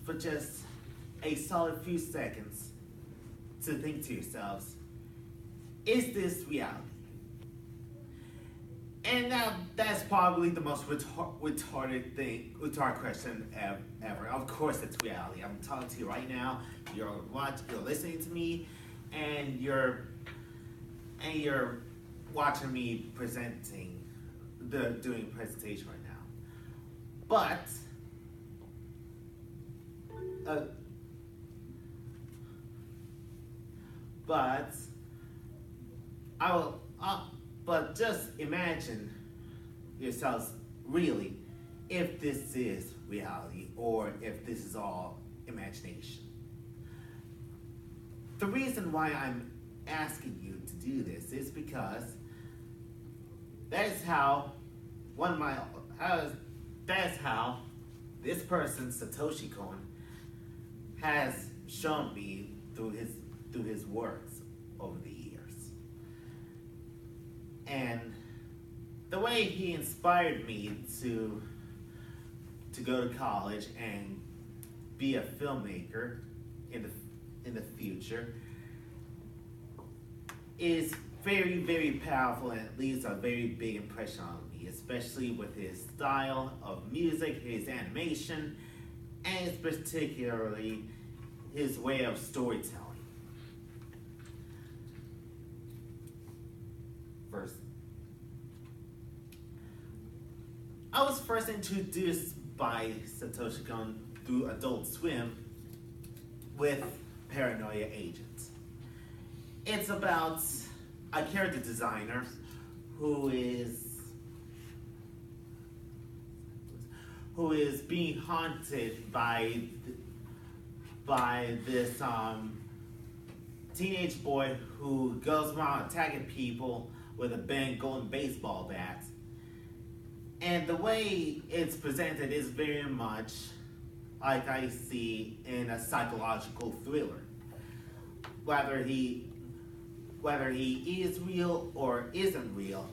for just a solid few seconds to think to yourselves, is this reality? And now that's probably the most retarded question ever. Of course it's reality. I'm talking to you right now. You're listening to me, and you're watching me doing a presentation right now. But but just imagine yourselves really if this is reality or if this is all imagination. The reason why I'm asking you to do this is because that's how this person, Satoshi Kon, has shown me through his works over the years. And the way he inspired me to go to college and be a filmmaker in the future is very, very powerful, and it leaves a very big impression on me, especially with his style of music, his animation, and particularly his way of storytelling. First, I was first introduced by Satoshi Kon through Adult Swim with Paranoia Agent. It's about a character designer who is being haunted by this teenage boy who goes around attacking people with a big golden baseball bat. And the way it's presented is very much like I see in a psychological thriller. Whether he is real or isn't real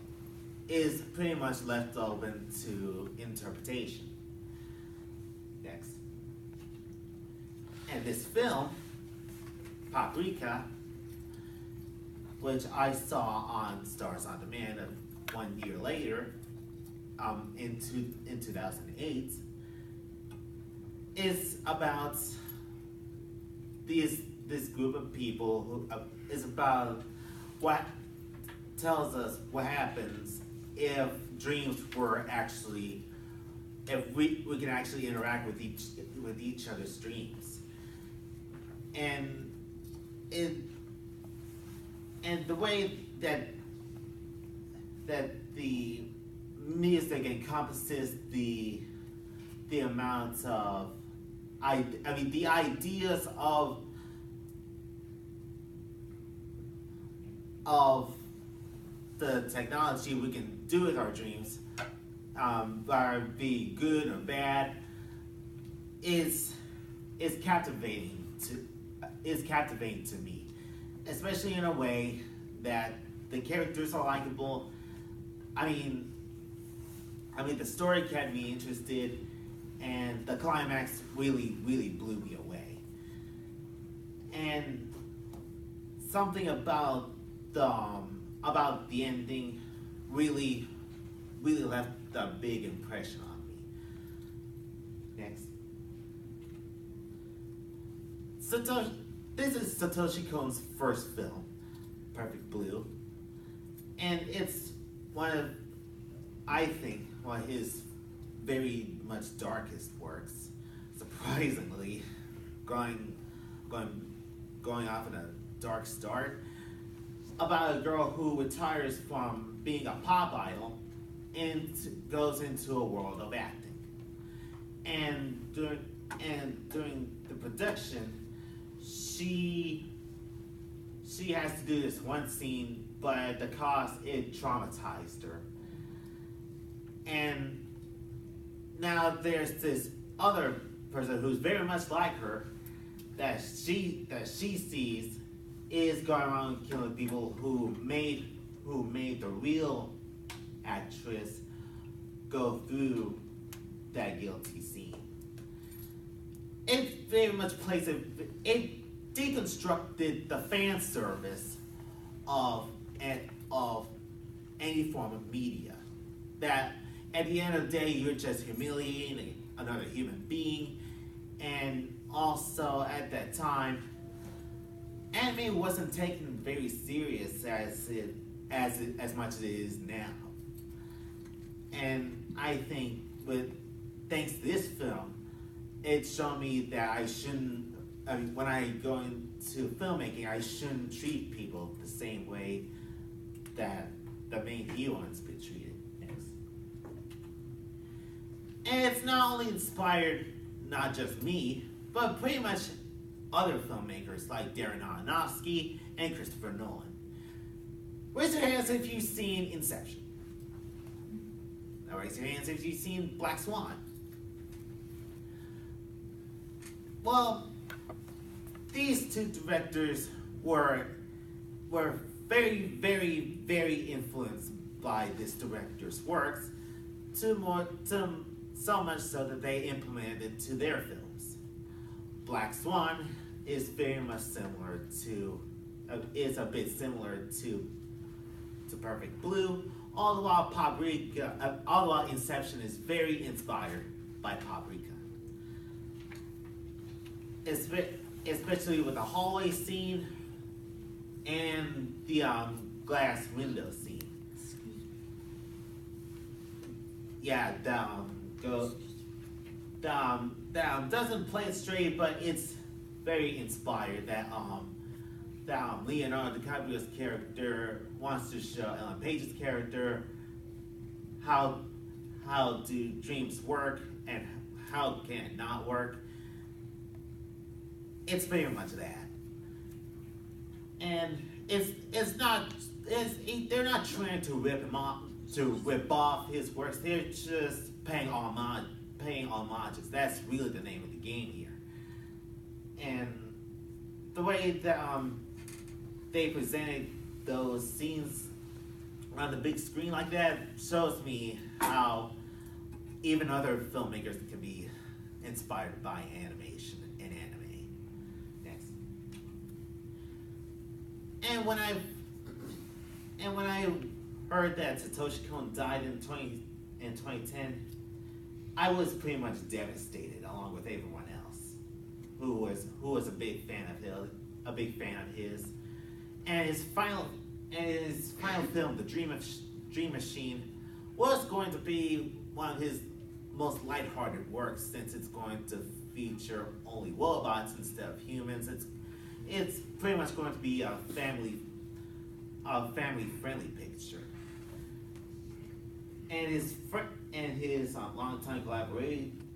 is pretty much left open to interpretation. Next. And this film, Paprika, which I saw on Stars on Demand 1 year later, in 2008, is about this group of people who is about what tells us what happens if dreams were actually, if we can actually interact with each other's dreams. And the way that the music encompasses the amount of the ideas of the technology we can do with our dreams, whether it be good or bad, is captivating to me, especially in a way that the characters are likable. I mean, the story kept me interested, and the climax really, really blew me away. And something about the ending really, really left a big impression on me. Next. This is Satoshi Kon's first film, Perfect Blue, and it's I think, one of his very much darkest works. Surprisingly, going off in a dark start, about a girl who retires from being a pop idol and goes into a world of acting. And during the production, she has to do this one scene, but at the cost, it traumatized her. And now there's this other person who's very much like her that she sees is going around killing people who made the real actress go through that guilty scene. very much plays it deconstructed the fan service of any form of media. That at the end of the day, you're just humiliating another human being, and also at that time, anime wasn't taken very serious as much as it is now. And I think thanks to this film, it showed me that I shouldn't. I mean, when I go into filmmaking, I shouldn't treat people the same way that the main heroine's been treated. Yes. And it's not only inspired not just me, but pretty much other filmmakers like Darren Aronofsky and Christopher Nolan. Raise your hands if you've seen Inception. Now raise your hands if you've seen Black Swan. Well, these two directors were very, very, very influenced by this director's works, so much so that they implemented it to their films. Black Swan is very much similar to, is a bit similar to Perfect Blue, all the while Inception is very inspired by Paprika. Especially with the hallway scene and the glass window scene. Yeah, doesn't play it straight, but it's very inspired. That Leonardo DiCaprio's character wants to show Ellen Page's character how do dreams work and how can it not work. It's very much that, and they're not trying to rip off his works. They're just paying homages. That's really the name of the game here. And the way that they presented those scenes on the big screen like that shows me how even other filmmakers can be inspired by animation and anime. Next. And when I heard that Satoshi Kon died in 2010, I was pretty much devastated, along with everyone else who was a big fan of his. And his final film, The Dream Machine, was going to be one of his most lighthearted works, since it's going to feature only robots instead of humans. It's pretty much going to be a family-friendly picture. And his longtime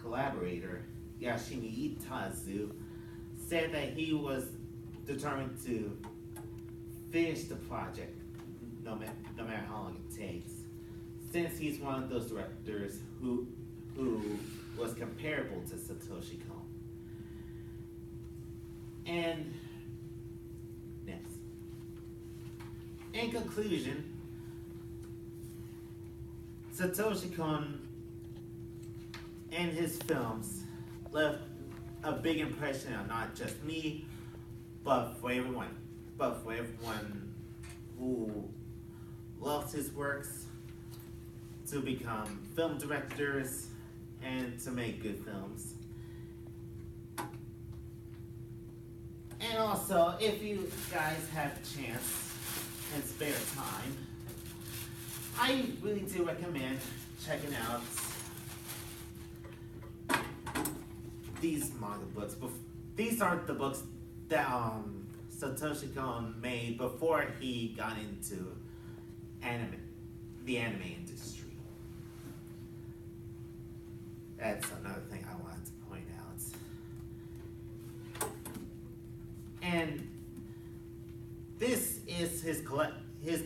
collaborator, Yashimi Itazu, said that he was determined to finish the project no matter how long it takes, since he's one of those directors who was comparable to Satoshi Kon. And next. In conclusion, Satoshi Kon and his films left a big impression on not just me, but for everyone who loves his works to become film directors and to make good films. And also, if you guys have a chance and spare time, I really do recommend checking out these manga books. These are the books that Satoshi Kon made before he got into the anime industry. That's another thing I wanted to point out. And this is his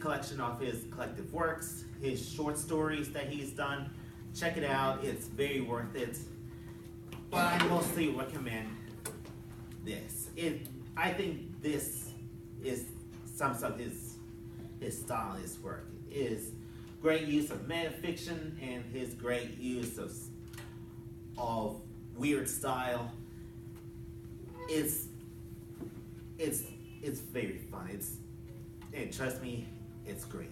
collection of his collective works, his short stories that he's done. Check it out, it's very worth it. But I mostly recommend this. I think this sums up his style, his work. His great use of metafiction and his great use of weird style. it's it's it's very fun. And trust me, it's great.